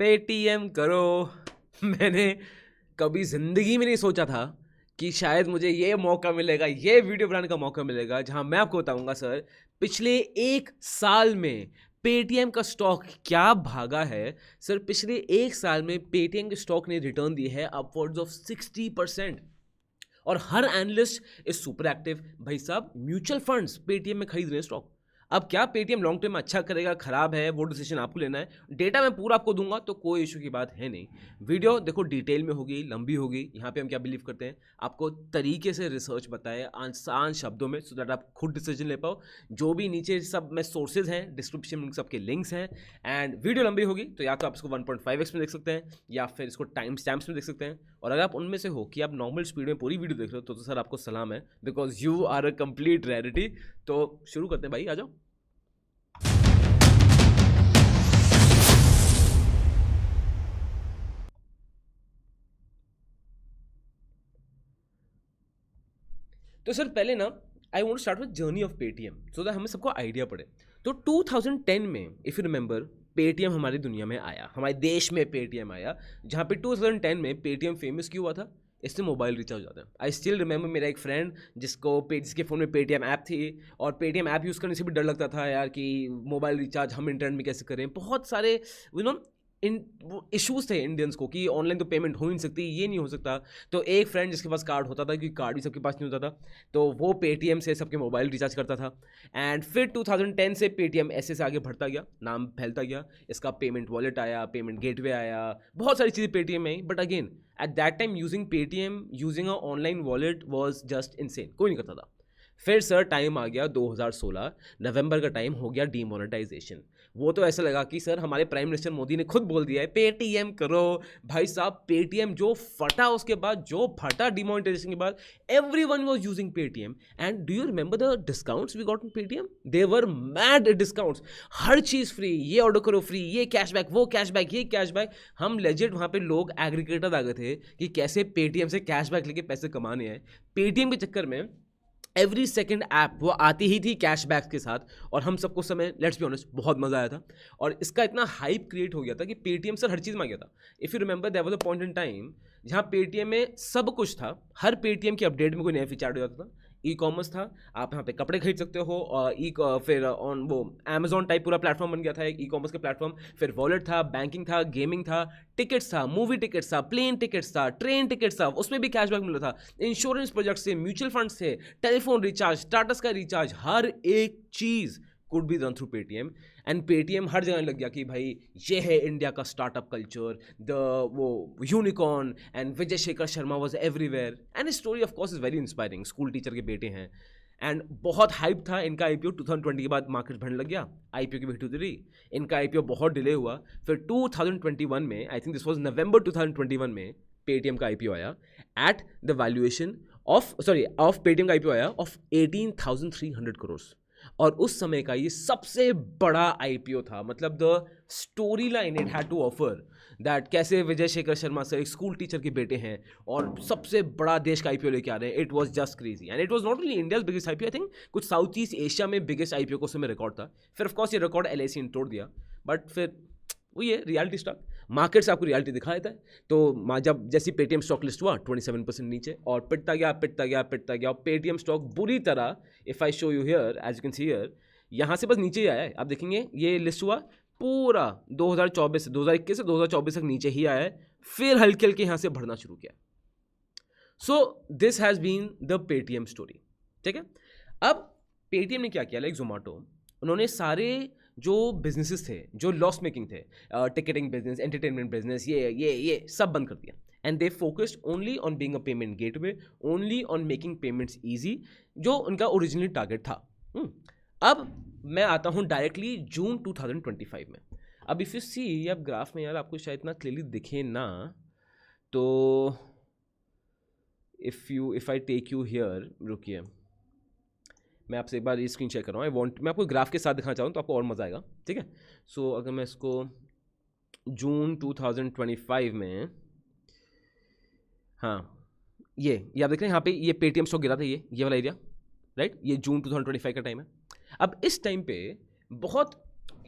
Paytm करो। मैंने कभी ज़िंदगी में नहीं सोचा था कि शायद मुझे ये मौका मिलेगा, ये वीडियो बनाने का मौका मिलेगा, जहां मैं आपको बताऊंगा सर पिछले 1 साल में पेटीएम का स्टॉक क्या भागा है। सर पिछले 1 साल में पेटीएम के स्टॉक ने रिटर्न दी है अपवर्ड्स ऑफ 60%। और हर एनालिस्ट इज सुपर एक्टिव। भाई साहब म्यूचुअल फंड्स पेटीएम में खरीद रहे हैं स्टॉक। अब क्या पेटीएम लॉन्ग टर्म में अच्छा करेगा खराब है वो डिसीजन आपको लेना है। डेटा मैं पूरा आपको दूंगा तो कोई इशू की बात है नहीं। वीडियो देखो डिटेल में होगी, लंबी होगी। यहाँ पे हम क्या बिलीव करते हैं, आपको तरीके से रिसर्च बताए आसान शब्दों में, सो दैट आप खुद डिसीजन ले पाओ। जो भी नीचे सब में सोर्सेज हैं डिस्क्रिप्शन में सबके लिंक्स हैं। एंड वीडियो लंबी होगी तो या तो आप इसको 1.5x में देख सकते हैं या फिर इसको टाइम स्टैम्प्स में देख सकते हैं। और अगर आप उनमें से हो कि आप नॉर्मल स्पीड में पूरी वीडियो देख रहे हो तो सर आपको सलाम है, because you are a complete rarity. तो शुरू करते हैं भाई, आ जाओ। तो सर पहले ना I want start with journey of Paytm so that हमें सबको आइडिया पड़े। तो 2010 में इफ़ यू रिमेंबर पेटीएम हमारी दुनिया में आया, हमारे देश में पेटीएम आया। जहाँ पे 2010 में पेटीएम फेमस क्यों हुआ था, इससे मोबाइल रिचार्ज होता है। आई स्टिल रिमेंबर मेरा एक फ्रेंड जिसके फ़ोन में पेटीएम ऐप थी, और पेटीएम ऐप यूज़ करने से भी डर लगता था यार कि मोबाइल रिचार्ज हम इंटरनेट में कैसे करें। बहुत सारे यू नो इन वो इश्यूज थे इंडियंस को कि ऑनलाइन तो पेमेंट हो ही नहीं सकती, ये नहीं हो सकता। तो एक फ्रेंड जिसके पास कार्ड होता था, क्योंकि कार्ड भी सबके पास नहीं होता था, तो वो पेटीएम से सबके मोबाइल रिचार्ज करता था। एंड फिर 2010 से पेटीएम ऐसे से आगे बढ़ता गया, नाम फैलता गया, इसका पेमेंट वॉलेट आया, पेमेंट गेटवे आया, बहुत सारी चीज़ें पेटीएम में आई। But again at that time using Paytm using a online wallet was just insane, कोई नहीं करता था। फिर सर टाइम आ गया 2016 नवंबर का, टाइम हो गया डीमोनेटाइजेशन। वो तो ऐसा लगा कि सर हमारे प्राइम मिनिस्टर मोदी ने खुद बोल दिया है पेटीएम करो। भाई साहब पेटीएम जो फटा, उसके बाद जो फटा डीमोनेटाइजेशन के बाद, everyone was using Paytm. And do you remember the discounts we got in Paytm? They were mad discounts, हर चीज़ फ्री, ये ऑर्डर करो फ्री, ये कैशबैक, वो कैशबैक, ये कैशबैक। हम लेजिट वहाँ पे लोग एग्रीगेटर आ गए थे कि कैसे पेटीएम से कैशबैक लेके पैसे कमाने हैं। पेटीएम के चक्कर में एवरी सेकेंड ऐप वो आती ही थी कैशबैक के साथ, और हम सबको समय लेट्स बी ऑनेस्ट बहुत मज़ा आया था। और इसका इतना हाइप क्रिएट हो गया था कि पेटीएम सर हर चीज़ में आ गया था। If you remember there was a point in time जहाँ पेटीएम में सब कुछ था, हर पेटीएम की अपडेट में कोई नया फीचर हो जाता था। ई कॉमर्स था, आप यहाँ पे कपड़े खरीद सकते हो, और फिर ऑन वो अमेजॉन टाइप पूरा प्लेटफॉर्म बन गया था, एक ई कॉमर्स का प्लेटफॉर्म। फिर वॉलेट था, बैंकिंग था, गेमिंग था, टिकट्स था, मूवी टिकट्स था, प्लेन टिकट्स था, ट्रेन टिकट्स था, उसमें भी कैशबैक मिल रहा था, इंश्योरेंस प्रोजेक्ट्स थे, म्यूचुअल फंड्स थे, telephone recharge, Tata Sky recharge, हर एक चीज़ could be done through Paytm. And Paytm हर जगह लग गया कि भाई ये है इंडिया का स्टार्टअप कल्चर, द वो unicorn. And Vijay Shekhar Sharma was everywhere, and story of course is very inspiring. School teacher के बेटे हैं, एंड बहुत हाइप था इनका। आईपीओ 2020 के बाद मार्केट बढ़ने लग गया, आईपीओ की भी हुई थी। इनका आईपीओ बहुत डिले हुआ, फिर 2021 में, आई थिंक दिस वाज नवंबर 2021 में पेटीएम का आईपीओ आया at the valuation of Paytm का आईपीओ आया ऑफ 18,300 करोड़। और उस समय का ये सबसे बड़ा आईपीओ था। मतलब the story line it had to offer that कैसे विजय शेखर शर्मा सर एक स्कूल टीचर के बेटे हैं और सबसे बड़ा देश का आईपीओ लेके आ रहे हैं। It was just crazy, and it was not only India's biggest IPO, I think कुछ साउथ ईस्ट एशिया में बिगेस्ट आईपीओ को उस समय रिकॉर्ड था। फिर ऑफकोर्स ये रिकॉर्ड एलआईसी ने तोड़ दिया, बट फिर वो ये रियलिटी स्टॉक मार्केट से आपको रियलिटी दिखा देता है। तो जब जैसी पेटीएम स्टॉक लिस्ट हुआ 27% नीचे, और पिटता गया पिटता गया पिटता गया, और पेटीएम स्टॉक बुरी तरह, if I show you here as you can see here, यहाँ से बस नीचे ही आया है। आप देखेंगे ये लिस्ट हुआ पूरा 2021 से 2024 तक नीचे ही आया है, फिर हल्के हल्के यहाँ से बढ़ना शुरू किया। So this has been the Paytm story, ठीक है। अब पेटीएम ने क्या किया, लाइक जोमेटो, उन्होंने सारे जो बिजनेसेस थे जो लॉस मेकिंग थे, टिकटिंग बिजनेस, एंटरटेनमेंट बिजनेस, ये सब बंद कर दिया। And they focused only on being a payment gateway, only on making payments easy, जो उनका ओरिजिनली टारगेट था। अब मैं आता हूँ डायरेक्टली जून 2025 में। अब इफ़ यू सी अब ग्राफ में, यार आपको शायद इतना क्लियरली दिखे ना, तो if I take you here, रुकिए मैं आपसे एक बार ये स्क्रीन शेयर कर रहा हूँ। मैं आपको ग्राफ के साथ दिखाना चाहूँ तो आपको और मज़ा आएगा, ठीक है। सो अगर मैं इसको जून 2025 में, हाँ ये आप देख रहे हैं यहाँ पे ये पेटीएम स्टॉक गिरा था, ये वाला एरिया, राइट, ये जून 2025 का टाइम है। अब इस टाइम पे बहुत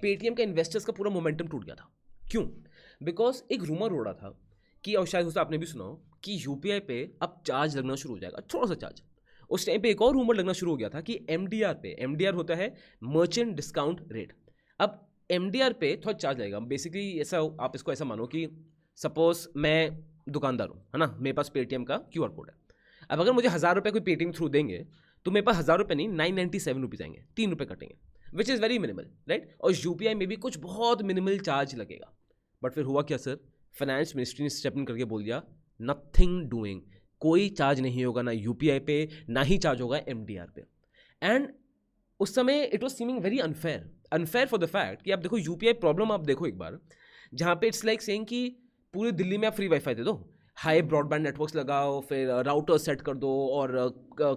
पेटीएम का इन्वेस्टर्स का पूरा मोमेंटम टूट गया था। क्यों? बिकॉज एक रूमर हो रहा था कि, और शायद उससे आपने भी सुना हो, कि यूपीआई पे अब चार्ज लगना शुरू हो जाएगा, थोड़ा सा चार्ज। उस टाइम पे एक और रूमर लगना शुरू हो गया था कि एमडीआर पे, एमडीआर होता है मर्चेंट डिस्काउंट रेट, अब एमडीआर पे थोड़ा चार्ज लगेगा। बेसिकली ऐसा, आप इसको ऐसा मानो कि सपोज मैं दुकानदार हूँ, है ना, मेरे पास पेटीएम का क्यूआर कोड है। अब अगर मुझे 1,000 रुपये कोई पेटीएम थ्रू देंगे तो मेरे पास 1,000 रुपये नहीं, 997 रुपीज़ आएंगे, 3 रुपये कटेंगे, which is very minimal, right. और यूपीआई में भी कुछ बहुत मिनिमल चार्ज लगेगा। बट फिर हुआ क्या सर, फाइनेंस मिनिस्ट्री ने स्टेप इन करके बोल दिया, नथिंग डूइंग, कोई चार्ज नहीं होगा ना यूपीआई पे, ना ही चार्ज होगा एमडीआर पे। एंड उस समय it was seeming very unfair, unfair for the fact कि आप देखो यूपीआई प्रॉब्लम, आप देखो एक बार, जहाँ पे इट्स लाइक सेइंग कि पूरी दिल्ली में आप फ्री वाईफाई दे दो, हाई ब्रॉडबैंड नेटवर्क्स लगाओ, फिर राउटर सेट कर दो और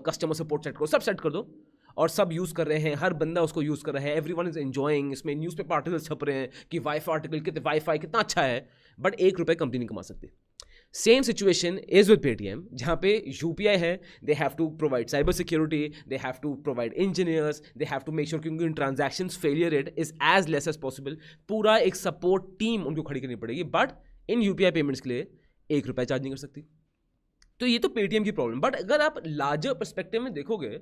कस्टमर सपोर्ट सेट करो, सब सेट कर दो, और सब यूज़ कर रहे हैं, हर बंदा उसको यूज़ कर रहा है, एवरीवन इज एंजॉइंग, इसमें न्यूज़ पेपर आर्टिकल छप रहे हैं कि वाईफाई आर्टिकल कितने, वाईफाई कितना अच्छा है, बट 1 रुपये कंपनी नहीं कमा सकती। Same situation is with Paytm, जहाँ पे यूपीआई है, they have to provide cyber security, they have to provide engineers, they have to make sure कि उनकी transaction failure rate is as less as possible, पूरा एक सपोर्ट टीम उनको खड़ी करनी पड़ेगी। बट इन यूपीआई पेमेंट्स के लिए 1 रुपया चार्ज नहीं कर सकती। तो ये तो पेटीएम की प्रॉब्लम। बट अगर आप लार्जर परस्पेक्टिव में देखोगे,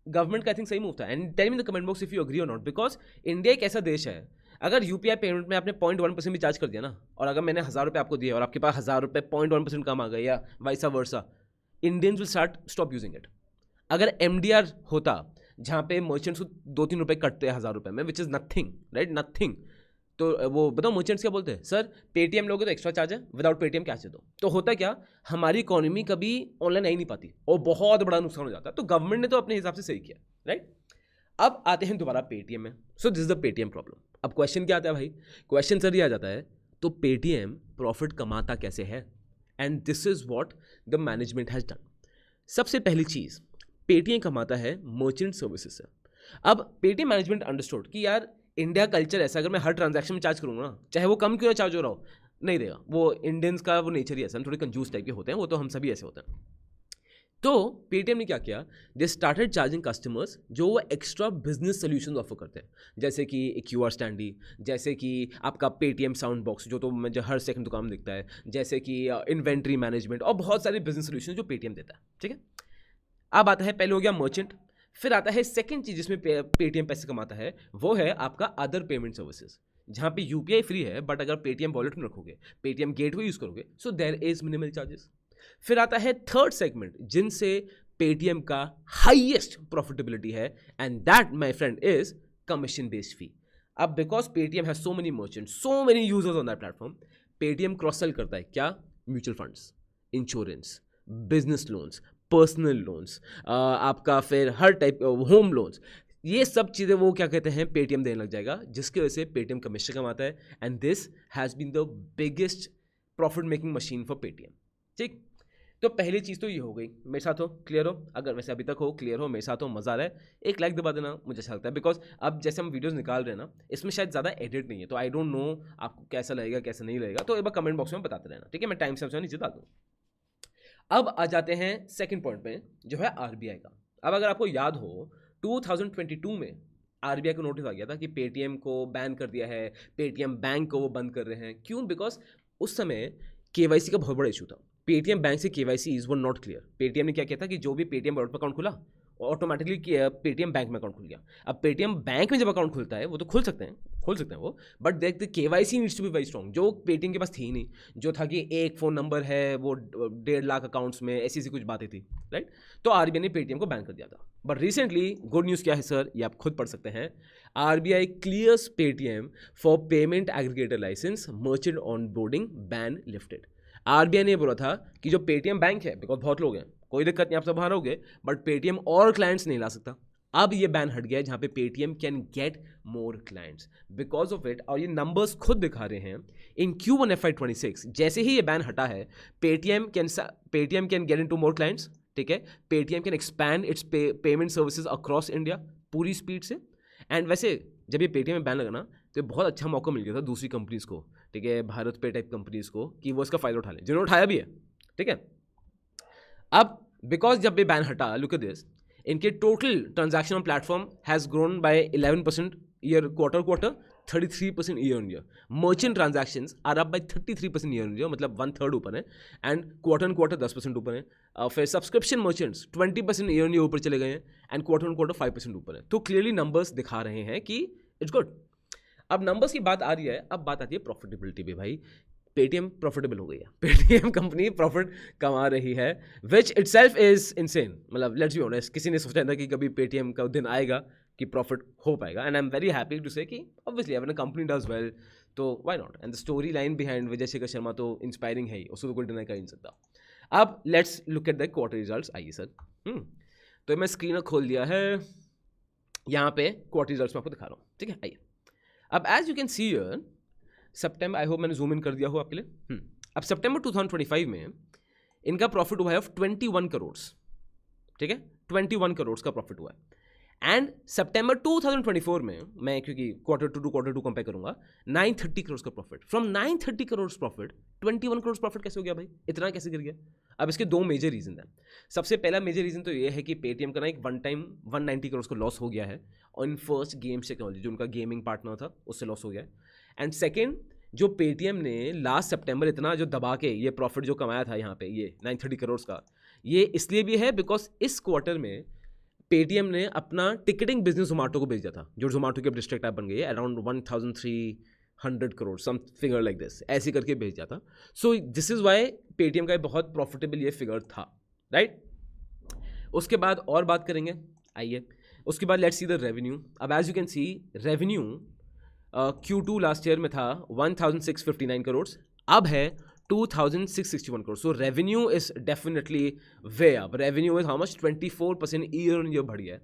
गवर्नमेंट का आई थिंक सही मूव था। And tell me in the comment box if you agree और नॉट, बिकॉज इंडिया एक ऐसा देश है, अगर यूपीआई पेमेंट में आपने 0.1% भी चार्ज कर दिया ना, और अगर मैंने 1,000 रुपये आपको दिए और आपके पास 1,000 रुपये 0.1% कम आ गए, या वाइसा वर्सा, Indians will stop using it. अगर एमडीआर होता जहाँ पे मर्चेंट्स को 2-3 रुपये कटते हैं 1,000 रुपये में, which is nothing, right, nothing, तो वो बताओ मर्चेंट्स क्या बोलते हैं, सर पेटीएम लोगे तो एक्स्ट्रा चार्ज है, विदाउट पेटीएम कैसे दो। तो होता क्या, हमारी इकोनॉमी कभी ऑनलाइन आ ही नहीं पाती और बहुत बड़ा नुकसान हो जाता है। तो गवर्नमेंट ने तो अपने हिसाब से सही किया, राइट। अब आते हैं दोबारा पेटीएम में। सो this is the Paytm problem. अब क्वेश्चन क्या आता है भाई, क्वेश्चन सर ये आ जाता है, तो पेटीएम प्रॉफिट कमाता कैसे है, and this is what the management has done. सबसे पहली चीज़, पेटीएम कमाता है मर्चेंट सर्विसेज से। अब पेटीएम मैनेजमेंट अंडरस्टूड कि यार इंडिया कल्चर ऐसा, अगर मैं हर ट्रांजैक्शन में चार्ज करूँगा ना, चाहे वो कम क्यों ना चार्ज हो रहा हो, नहीं देगा। वो इंडियंस का वो नेचर ही ऐसा, हम थोड़े कंजूस टाइप के होते हैं, वो तो हम सभी ऐसे होते हैं। तो पेटीएम ने क्या किया, दे स्टार्टेड चार्जिंग कस्टमर्स जो वो एक्स्ट्रा बिजनेस सोल्यूशन ऑफर करते हैं, जैसे कि क्यूआर स्टैंडी, जैसे कि आपका पेटीएम साउंड बॉक्स जो तो मुझे हर सेकंड दुकान में दिखता है, जैसे कि इन्वेंट्री मैनेजमेंट, और बहुत सारे बिजनेस सोल्यूशन जो पेटीएम देता है, ठीक है। अब आता है, पहले हो गया मर्चेंट, फिर आता है सेकंड चीज जिसमें पेटीएम पैसे कमाता है, वो है आपका अदर पेमेंट सर्विसेज, जहाँ पे यूपीआई फ्री है, बट अगर पेटीएम वॉलेट में रखोगे, पेटीएम गेटवे यूज करोगे, so there is minimal charges. फिर आता है थर्ड सेगमेंट जिनसे पेटीएम का हाईएस्ट प्रॉफिटेबिलिटी है, and that my friend is commission based fee. अब because Paytm has so many merchant, so many users on that platform, Paytm cross sell करता है क्या, mutual funds, insurance, business loans, personal loans, आपका फिर हर type home loans, ये सब चीज़ें वो क्या कहते हैं पेटीएम देने लग जाएगा, जिसकी वजह से पेटीएम कमीशन कमाता है। And this has been the biggest profit making machine for Paytm, ठीक। तो पहली चीज़ तो ये हो गई, मेरे साथ हो, क्लियर हो, अगर वैसे अभी तक हो क्लियर हो, मेरे साथ हो, मज़ा आ रहा है, एक लाइक दबा देना, मुझे अच्छा लगता है। बिकॉज अब जैसे हम वीडियोस निकाल रहे हैं ना, इसमें शायद ज़्यादा एडिट नहीं है, तो आई डोंट नो आपको कैसा लगेगा कैसा नहीं लगेगा, तो एक बार कमेंट बॉक्स में बताते रहना, ठीक है। मैं टाइम से नीचे डाल दूँ। अब आ जाते हैं सेकंड पॉइंट पे, जो है आरबीआई का। अब अगर आपको याद हो, 2022 में आरबीआई को नोटिस आ गया था कि पेटीएम को बैन कर दिया है, पेटीएम बैंक को वो बंद कर रहे हैं। क्यों? बिकॉज उस समय केवाईसी का बहुत बड़ा इशू था। पेटीएम बैंक से KYC is were not clear. Paytm ने क्या किया था कि जो भी पेटीएम वॉलेट पर अकाउंट खुला, ऑटोमेटिकली पेटीएम बैंक में अकाउंट खुल गया। अब पेटीएम बैंक में जब अकाउंट खुलता है, वो तो खोल सकते हैं वो, बट देखते KYC needs to be very strong, जो पेटीएम के पास थी ही नहीं। जो था कि एक फ़ोन नंबर है, वो 1.5 लाख अकाउंट्स में, ऐसी कुछ बातें थी, राइट। तो आरबीआई ने पेटीएम को बैन कर दिया था। बट रिसेंटली गुड न्यूज़ क्या है सर, ये आप खुद पढ़ सकते हैं। RBI clears Paytm for payment aggregator licence, merchant onboarding ban lifted. RBI ने बोला था कि जो पेटीएम बैंक है, बिकॉज बहुत लोग हैं, कोई दिक्कत नहीं, आप सब बाहर होगे, बट पेटीएम और क्लाइंट्स नहीं ला सकता। अब ये बैन हट गया है, जहाँ पे Paytm can get more clients because of it. और ये नंबर्स खुद दिखा रहे हैं इन Q1 FY26, जैसे ही ये बैन हटा है, Paytm can get into more clients, ठीक है। Paytm can expand it's payment services across India पूरी स्पीड से। एंड वैसे जब ये पेटीएम में बैन लगा ना, तो बहुत अच्छा मौका मिल गया था दूसरी कंपनीज को, ठीक है, भारत पे टाइप कंपनीज को, कि वो इसका फायदा उठा लें, जिन्होंने उठाया भी है, ठीक है। अब बिकॉज जब ये बैन हटा, लुक एट दिस, इनके total transaction on platform has grown by 11% year quarter 33% year on year. Merchant transactions are up by 33% year on year, मतलब 1/3 ऊपर है. एंड क्वार्टर ऑन क्वार्टर 10% ऊपर है. फिर subscription merchants 20% year on year ऊपर चले गए हैं. एंड क्वार्टर ऑन क्वार्टर 5% ऊपर है. तो क्लियरली नंबर्स दिखा रहे हैं कि इट्स गुड. अब नंबर्स की बात आ रही है, अब बात आती है प्रॉफिटेबिलिटी भी. भाई पेटीएम प्रॉफिटेबल हो गई है, पेटीएम कंपनी प्रॉफिट कमा रही है, विच इटसेल्फ इज इनसेन. मतलब लेट्स बी ऑनेस्ट, किसी ने सोचा था कि कभी पेटीएम का दिन आएगा कि प्रॉफिट हो पाएगा. And I am very happy to say कि obviously when a company does well तो why not. And the story line behind Vijay Shekhar Sharma तो इंस्पायरिंग है ही, उसको तो कोई डिनाई कर ही नहीं सकता. अब let's look at the quarter results. आइए सर. तो मैं स्क्रीन खोल दिया है, यहाँ पे क्वार्टर रिजल्ट्स में आपको दिखा रहा हूँ. ठीक है, आइए. अब as you can see here September, I hope मैंने जूम इन कर दिया हो आपके लिए. अब सितंबर 2025 में इनका प्रॉफिट हुआ है ऑफ 21 करोड़. ठीक है, 21 करोड़ का प्रॉफिट हुआ है. एंड सितंबर 2024 में मैं क्योंकि क्वार्टर टू कंपेयर करूंगा, 930 करोड़ का profit. From 930 crore profit 21 crore profit कैसे हो गया भाई, इतना कैसे गिर गया? अब इसके दो मेजर रीजन हैं. सबसे पहला मेजर रीजन तो ये है कि पेटीएम का ना एक वन टाइम 190 करोड़ का लॉस हो गया है ऑन फर्स्ट गेम्स टेक्नोलॉजी, जो उनका गेमिंग पार्टनर था उससे लॉस हो गया है. एंड सेकेंड, जो पेटीएम ने लास्ट सितंबर इतना जो दबा के ये प्रॉफिट जो कमाया था यहाँ पे ये 930 करोड़ का, ये इसलिए भी है बिकॉज इस क्वार्टर में पेटीएम ने अपना टिकटिंग बिजनेस जोमेटो को भेज दिया था, जो जोमेटो की अब डिस्ट्रिक्ट ऐप बन गई है, around 1300 crore some figure like this, ऐसे करके भेज दिया था. So this is why Paytm का बहुत प्रॉफिटेबल ये फिगर था, राइट. उसके बाद और बात करेंगे, आइए. उसके बाद लेट्स सी द रेवेन्यू. अब as you can see revenue Q2 last year में था 1659 करोड़, अब है 2661 crore. So revenue is definitely way up. Revenue is how much, 24% year on year बढ़ गया है.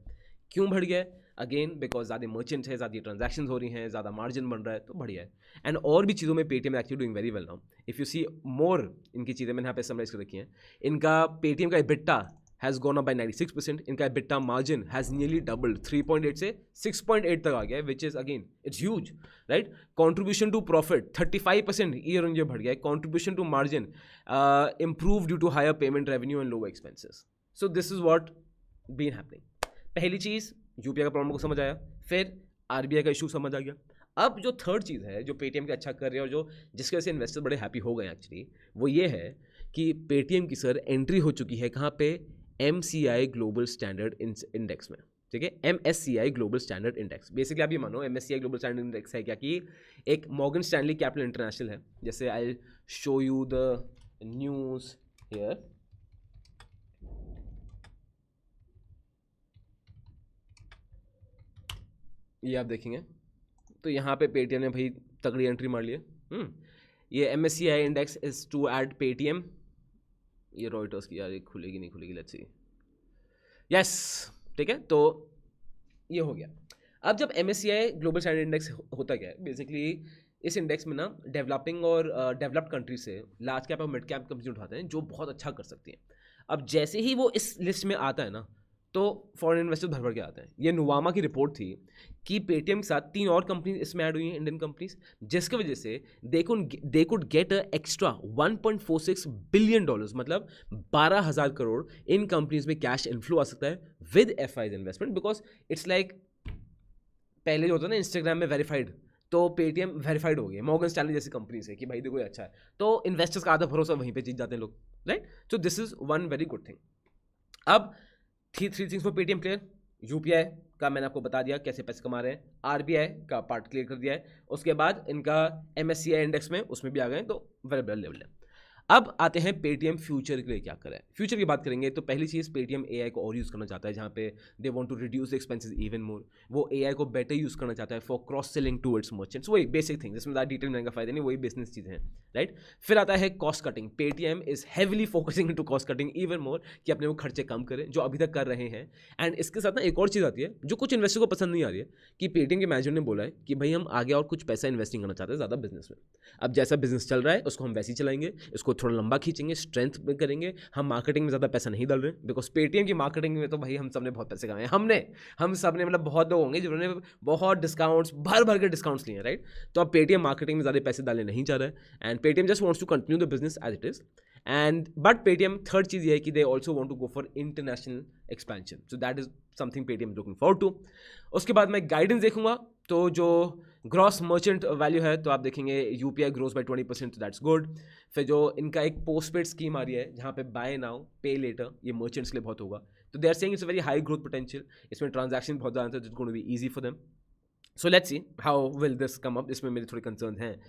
क्यों बढ़ गया है? अगेन बिकॉज ज़्यादा मर्चेंट है, ज़्यादा ट्रांजैक्शन हो रही हैं, ज़्यादा मार्जिन बन रहा है, तो बढ़िया है. एंड और भी चीज़ों में Paytm actually doing very well now. If you see more इनकी चीज़ें मैंने यहाँ पे समराइज कर रखी हैं. इनका पेटीएम का EBITDA has gone up by 96%. इनका EBITDA margin has nearly doubled, 3.8 से 6.8 तक आ गया है, which is again it's huge, right? Contribution to profit 35% year on year बढ़ गया है. Contribution to margin improved due to higher payment revenue and lower expenses. So this is what been happening. पहली चीज़ UPI का problem को समझ आया, फिर RBI का इशू समझ आ गया. अब जो थर्ड चीज़ है जो पेटीएम के अच्छा कर रही है और जो जिसकी वजह से इन्वेस्टर बड़े हैप्पी हो गए एक्चुअली, वो ये है कि पेटीएम की सर एंट्री हो चुकी है कहाँ पे, MCI ग्लोबल स्टैंडर्ड इंडेक्स में. ठीक है, MSCI global standard index. Basically आप ये मानो MSCI ग्लोबल स्टैंडर्ड इंडेक्स है क्या कि एक मॉर्गन स्टैनली कैपिटल इंटरनेशनल है. जैसे आई show you the news here. ये आप देखेंगे तो यहाँ पे पेटीएम ने भाई तगड़ी एंट्री मार ली है. ये MSCI index is to add Paytm. ये रॉयटर्स की यार खुलेगी नहीं खुलेगी, लेट्स सी. यस, ठीक है, तो ये हो गया. अब जब MSCI ग्लोबल स्टैंडर्ड इंडेक्स होता क्या है, बेसिकली इस इंडेक्स में ना डेवलपिंग और डेवलप्ड कंट्री से लार्ज कैप और मिड कैप कंपनी उठाते हैं जो बहुत अच्छा कर सकती हैं. अब जैसे ही वो इस लिस्ट में आता है ना, तो फॉरेन इन्वेस्टर भर भर के आते हैं. ये नुवामा की रिपोर्ट थी कि पेटीएम के साथ 3 और कंपनीज इसमें ऐड हुई हैं, इंडियन कंपनीज, जिसकी वजह से they could get a extra $1.46 billion, मतलब 12,000 करोड़ इन कंपनीज में कैश इनफ्लो आ सकता है with FI's investment. Because it's like पहले जो होता है ना इंस्टाग्राम में वेरीफाइड, तो पेटीएम वेरीफाइड हो गया मॉर्गन स्टैनली जैसी कंपनी से कि भाई देखो ये अच्छा है, तो इन्वेस्टर्स का आधा भरोसा वहीं पे जीत जाते हैं लोग, right. So this is one very good thing. अब three things for Paytm clear. UPI का मैंने आपको बता दिया कैसे पैसे कमा रहे हैं, आरबीआई का पार्ट क्लियर कर दिया है, उसके बाद इनका MSCI इंडेक्स में उसमें भी आ गए, तो वेरी वेल लेवल है. अब आते हैं पेटीएम फ्यूचर के लिए क्या करें. फ्यूचर की बात करेंगे तो पहली चीज़, पेटीएम AI को और यूज़ करना चाहता है, जहाँ पे they want to reduce expenses even more. वो AI को बेटर यूज़ करना चाहता है for cross selling to its merchants. वही बेसिक थिंग, जिसमें ज़्यादा डिटेल में का फायदा नहीं, वही बिजनेस चीज़ें हैं, राइट. फिर आता है cost cutting. Paytm is heavily focusing into cost cutting even more, कि अपने वो खर्चे कम करें जो अभी तक कर रहे हैं. एंड इसके साथ ना एक और चीज़ आती है जो कुछ इन्वेस्टर को पसंद नहीं आ रही है, कि पेटीएम के मैनेजर ने बोला है कि भाई हम आगे और कुछ पैसा इन्वेस्टिंग करना चाहते हैं ज़्यादा बिजनेस में. अब जैसा बिजनेस चल रहा है उसको हम वैसे ही चलाएंगे, इसको थोड़ा लंबा खींचेंगे, स्ट्रेंथ में करेंगे. हम मार्केटिंग में ज़्यादा पैसा नहीं डाल रहे, बिकॉज पेटीएम की मार्केटिंग में तो भाई हम सब ने बहुत पैसे कमाए हैं. हम सब ने मतलब बहुत लोग होंगे जिन्होंने बहुत डिस्काउंट्स भर भर के डिस्काउंट्स लिए हैं, राइट. तो अब पेटीएम मार्केटिंग में ज़्यादा पैसे डालने नहीं चाह रहा है, and Paytm just wants to continue the business as it is. And but Paytm third चीज़ ये है कि they also want to go for international expansion. So that is something Paytm looking forward to. उसके बाद मैं guidance देखूंगा, तो जो ग्रॉस मर्चेंट वैल्यू है तो आप देखेंगे UPI grows by 20%, that's good. फिर जो इनका एक पोस्ट पेड स्कीम आ रही है जहाँ पे बाय नाउ पे लेटर, ये मर्चेंट्स के लिए बहुत होगा, तो they are saying it's a very high growth potential, इसमें ट्रांजैक्शन बहुत ज़्यादा है, it's going to be easy for them. So let's see how will this come up, इसमें मेरे थोड़े कंसर्न हैं।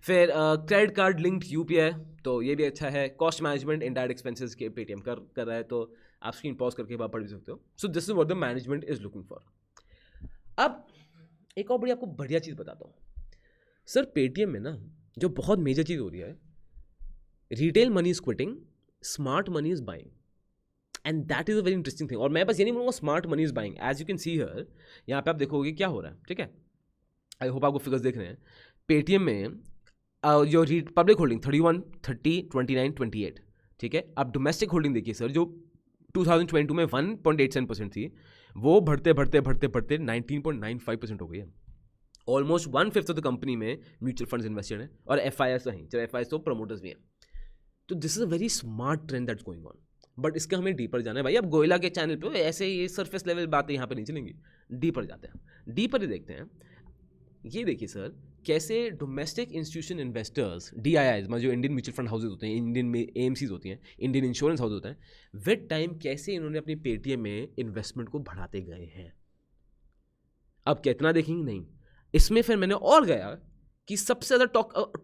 फिर क्रेडिट कार्ड लिंक्ड यूपीआई, तो ये भी अच्छा है। कॉस्ट मैनेजमेंट इनडायरेक्ट एक्सपेंसेस के पेटीएम कर रहा है, तो आप स्क्रीन पॉज करके आप पढ़ भी सकते हो। सो this is what the management is looking for. अब एक और बड़ी आपको बढ़िया चीज़ बताता हूँ सर, पेटीएम में ना जो बहुत मेजर चीज़ हो रही है, retail money is quitting, smart money is buying, and that is a very interesting thing. और मैं बस ये नहीं बोलूँगा smart money is buying, as you can see here, यहाँ पे आप देखोगे क्या हो रहा है, ठीक है। आई होप आपको फिगर्स देख रहे हैं। पेटीएम में जो पब्लिक होल्डिंग 31, 30, 29, 28, ठीक है। अब डोमेस्टिक होल्डिंग देखिए सर, जो 2022 में 1.87% थी, वो बढ़ते बढ़ते बढ़ते बढ़ते 19.95% हो गई है। ऑलमोस्ट 1/5 ऑफ द कंपनी में म्यूचुअल फंड्स इन्वेस्टेड है, और FIS तो हैं, चलो FIS तो प्रमोटर्स भी हैं। तो this is a very smart trend that's going on, but इसका हमें डीपर जाना है भाई। अब गोयला के चैनल पे ऐसे ये सरफेस लेवल बातें यहाँ पे नहीं चलेंगी, डीपर जाते हैं, डीपर ही देखते हैं। ये देखिए सर, कैसे डोमेस्टिक इंस्टीट्यूशन इन्वेस्टर्स, DIIs, मतलब जो इंडियन म्यूचुअल फंड हाउसेज होते हैं, इंडियन में AMCs होती हैं, इंडियन इंश्योरेंस हाउस होता है, विद टाइम कैसे इन्होंने अपनी पेटीएम में इन्वेस्टमेंट को बढ़ाते गए हैं। अब कितना देखेंगे नहीं, इसमें फिर मैंने और गया कि सबसे ज़्यादा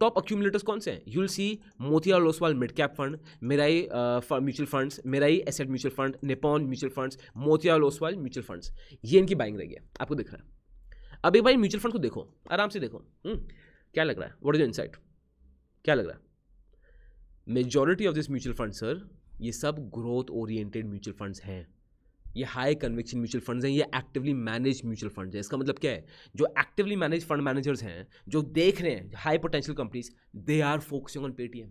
टॉप अक्यूमुलेटर्स कौन से हैं। You will see Motilal Oswal mid cap fund, Mirae mutual funds, Mirae asset mutual fund, Nippon mutual funds, Motilal Oswal mutual funds, ये इनकी बाइंग रही है, आपको दिख रहा है। अब एक बार म्यूचुअल फंड को देखो, आराम से देखो, क्या लग रहा है, व्हाट इज योर इनसाइट, क्या लग रहा है। Majority of this mutual fund sir, ये सब ग्रोथ ओरिएंटेड म्यूचुअल फंड्स हैं, ये हाई कन्विक्शन म्यूचुअल फंड्स हैं, ये एक्टिवली मैनेज म्यूचुअल फंड्स हैं। इसका मतलब क्या है, जो एक्टिवली मैनेज फंड मैनेजर्स हैं, जो देख रहे हैं high potential companies, they are focusing on Paytm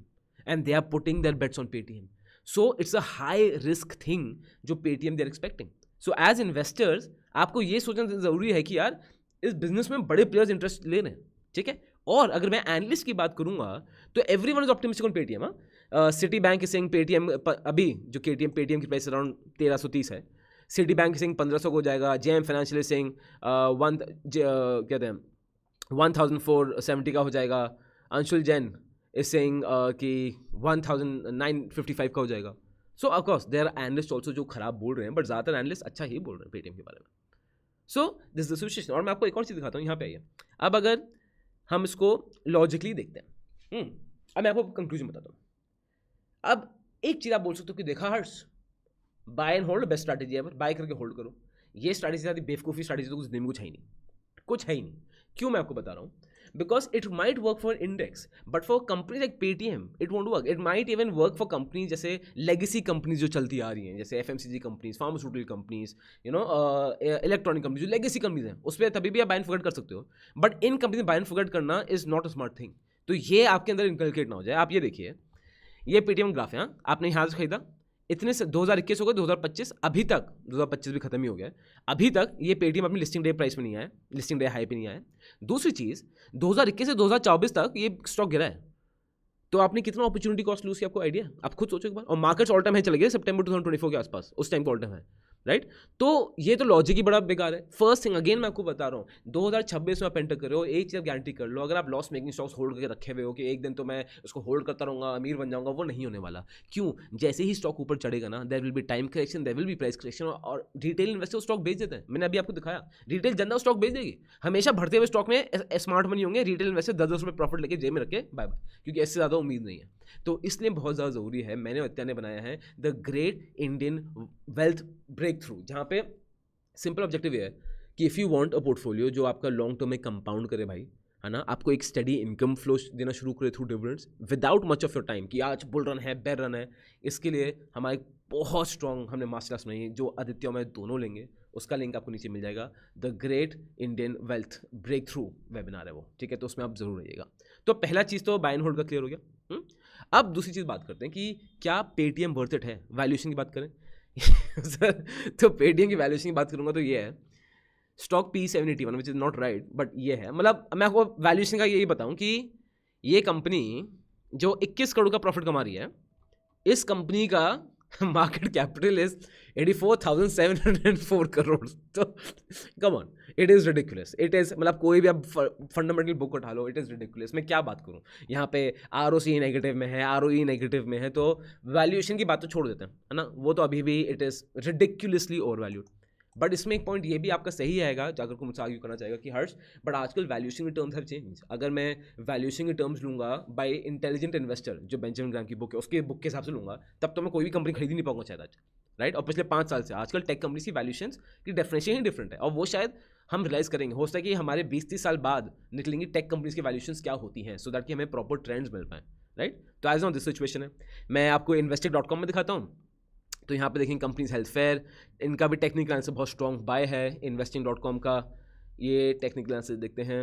and they are putting their bets on Paytm. So it's a high risk thing जो Paytm they are expecting. So as investors आपको ये सोचना जरूरी है कि यार इस बिजनेस में बड़े प्लेयर्स इंटरेस्ट ले रहे हैं, ठीक है। और अगर मैं एनालिस्ट की बात करूंगा तो everyone is optimistic on Paytm. City bank Singh Paytm, अभी जो पेटीएम की प्राइस अराउंड 1330 है, सिटी बैंक सिंह 1500 को जाएगा, JM फाइनेंशियल सिंह कहते हैं 1470 का हो जाएगा, अंशुल जैन इज सिंह कि 1955 का हो जाएगा। So of course there are analyst also जो खराब बोल रहे हैं, बट ज़्यादातर एनालिस्ट अच्छा ही बोल रहे हैं पेटीएम के बारे में। So this the situation. और मैं आपको एक और चीज़ दिखाता हूँ, यहाँ पे आइए। अब अगर हम इसको लॉजिकली देखते हैं, अब मैं आपको कंक्लूजन बताता हूँ। अब एक चीज़ आप बोल सकते हो कि देखा Harsh, buy and hold best strategy है, बाय करके होल्ड करो। ये स्ट्रैटेजी ज़्यादा बेवकूफ़ी स्ट्रैटेजी तो कुछ है ही नहीं, कुछ है ही नहीं। क्यों मैं आपको बता रहा हूँ, because it might work for index, but for companies like Paytm it won't work. It might even work for companies जैसे लेगेसी कंपनीज जो चलती आ रही हैं, जैसे FMCG companies, pharmaceutical companies, electronic companies, जो लेगेसी कंपनीज हैं, उस पर तभी भी आप बाय एंड फॉरगेट कर सकते हो। बट इन कंपनी में बाय एंड फॉरगेट करना is not a smart thing. तो ये आपके अंदर इनकलकेट ना हो जाए। आप ये देखिए, ये पेटीएम ग्राफ है, आपने यहाँ से खरीदा, इतने से 2021 हो गए, 2025 अभी तक, 2025 भी खत्म ही हो गया, अभी तक ये पेटीएम अपनी लिस्टिंग डे प्राइस में नहीं आया, लिस्टिंग डे हाई पे नहीं आया। दूसरी चीज़, 2021 से 2024 तक ये स्टॉक गिरा है, तो आपने कितना अपॉर्चुनिटी कॉस्ट लूज किया, आपको आइडिया, आप खुद सोचो एक बार। और मार्केट्स ऑल टाइम है चले गए सितंबर 2024 के आसपास, उस टाइम का ऑल टाइम है, राइट। तो ये तो लॉजिक ही बड़ा बेकार है। फर्स्ट थिंग अगेन मैं आपको बता रहा हूँ, 2026 में आप एंटर कर रहे हो, एक चीज़ गारंटी कर लो, अगर आप लॉस मेकिंग स्टॉक्स होल्ड करके रखे हुए हो कि एक दिन तो मैं उसको होल्ड करता रहूँगा, अमीर बन जाऊँगा, वो नहीं होने वाला। क्यों? जैसे ही स्टॉक ऊपर चढ़ेगा ना, there will be time correction, there will be price correction, और रिटेल इन्वेस्टर स्टॉक बेच देते हैं। मैंने अभी आपको दिखाया, रिटेल जनता स्टॉक बेच देगी। हमेशा बढ़ते हुए स्टॉक में स्मार्ट मनी होंगे, रिटेल इन्वेस्टर 10-10 रुपये प्रॉफिट लेके जेब में रखे बाय बाय, क्योंकि इससे ज़्यादा उम्मीद नहीं है। तो इसलिए बहुत ज़्यादा ज़रूरी है, मैंने अत्या ने बनाया है the great Indian wealth breakthrough, जहाँ पे सिंपल ऑब्जेक्टिव है कि if you want a portfolio जो आपका लॉन्ग टर्म में कंपाउंड करे भाई, है ना, आपको एक स्टडी इनकम फ्लो देना शुरू करे through dividends without much of your time, कि आज बुल रन है, बेयर रन है। इसके लिए हमारे बहुत स्ट्रॉन्ग हमने मास्टर क्लास बनाई है, जो आदित्य और मैं दोनों लेंगे, उसका लिंक आपको नीचे मिल जाएगा। The great Indian wealth breakthrough webinar है वो, ठीक है, तो उसमें आप जरूर रहिएगा। तो पहला चीज़ तो बाय एंड होल्ड का क्लियर हो गया। अब दूसरी चीज़ बात करते हैं कि क्या पेटीएम वर्थ इट है। वैल्यूएशन की बात करें सर, तो पेटीएम की वैल्यूएशन की बात करूंगा तो ये है stock P781, which is not right, but ये है, मतलब मैं आपको वैल्यूएशन का यही बताऊं कि ये कंपनी जो 21 करोड़ का प्रॉफिट कमा रही है, इस कंपनी का मार्केट कैपिटल इज 84,704 करोड़. तो come on, it is ridiculous. It is मतलब कोई भी आप फंडामेंटल बुक उठा लो, इट इज़ रिडिकुलस. मैं क्या बात करूँ यहाँ पे, ROC नेगेटिव में है, ROE नेगेटिव में है, तो वैल्यूएशन की बात तो छोड़ देते हैं, है ना. वो तो अभी भी it is ridiculously over valued. But इसमें एक पॉइंट ये भी आपका सही आएगा, अगर कोई मुझसे आर्ग्यू करना चाहेगा कि हर्ष बट आजकल वैल्यूएशन के टर्म्स हर चेंज. अगर मैं वैल्यूएशन के टर्म्स लूंगा बाय इंटेलिजेंट इन्वेस्टर, जो बेंजामिन ग्राहम की बुक है, उसके बुक के हिसाब से लूंगा, तब तो मैं कोई भी कंपनी खरीद ही नहीं पाऊंगा शायद आज, राइट. और पिछले 5 साल से आजकल टेक कंपनीज की वैल्यूएशंस की डेफिनेशन ही डिफरेंट है, और वो शायद हम रियलाइज करेंगे. हो सकता है कि हमारे 20-30 साल बाद निकलेंगी टेक कंपनीज की वैल्यूएशंस क्या होती हैं, सो दैट कि हमें प्रॉपर ट्रेंड्स मिल पाए, राइट. तो एज ऑन दिस सिचुएशन है. मैं आपको investing.com में दिखाता हूँ. तो यहाँ पे देखेंगे कंपनीज हेल्थ फेयर, इनका भी टेक्निकल एनालिसिस बहुत स्ट्रॉन्ग बाय है. investing.com का ये टेक्निकल एनालिसिस देखते हैं,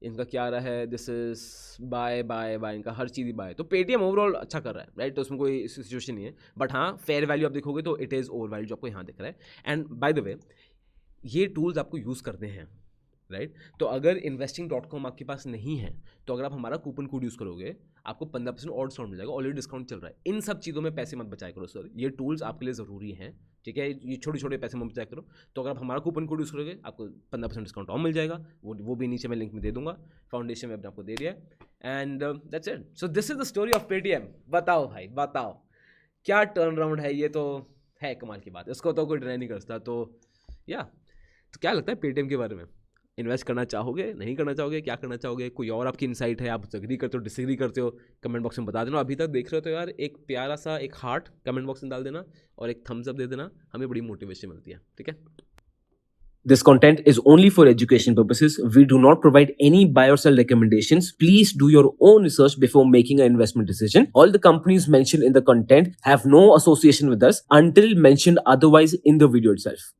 इनका क्या रहा है. This is buy buy buy, इनका हर चीज़ ही बाय. तो पेटीएम ओवरऑल अच्छा कर रहा है, राइट. तो उसमें कोई सिचुएशन नहीं है. बट हाँ, फेयर वैल्यू आप देखोगे तो इट इज़ ओवर वैल्यू, जो आपको यहाँ दिख रहा है. एंड बाय द वे, ये टूल्स आपको यूज़ करने हैं, राइट. तो अगर investing.com आपके पास नहीं है, तो अगर आप हमारा कूपन कोड यूज़ करोगे, आपको 15% और डिस्काउंट मिल जाएगा. ऑलरेडी डिस्काउंट चल रहा है. इन सब चीज़ों में पैसे मत बचाया करो सर, ये टूल्स आपके लिए ज़रूरी हैं, ठीक है. ये छोटे छोटे पैसे मत बचाया करो. तो अगर आप हमारा कूपन कोड यूज़ करोगे, आपको 15% डिस्काउंट और मिल जाएगा. वो भी नीचे मैं लिंक में दे दूंगा. फाउंडेशन में आपको दे दिया है. And that's it. So this is the story of Paytm. बताओ भाई, बताओ क्या टर्न अराउंड है. ये तो है कमाल की बात, इसको तो कोई डिनाई नहीं कर सकता. तो या तो क्या लगता है पेटीएम के बारे में? इन्वेस्ट करना चाहोगे, नहीं करना चाहोगे, क्या करना चाहोगे? कोई और आपकी इनसाइट है, आप एग्री करते हो, डिसएग्री करते हो, कमेंट बॉक्स में बता देना. अभी तक देख रहे हो तो यार एक प्यारा सा एक हार्ट कमेंट बॉक्स में डाल देना और एक थम्स अप दे देना, हमें बड़ी मोटिवेशन मिलती है, ठीक है. This content is only for education purposes. We do not provide any buy or sell recommendations. Please do your own research before making an investment decision. All the companies mentioned in the content have no association with us until mentioned otherwise in the video itself.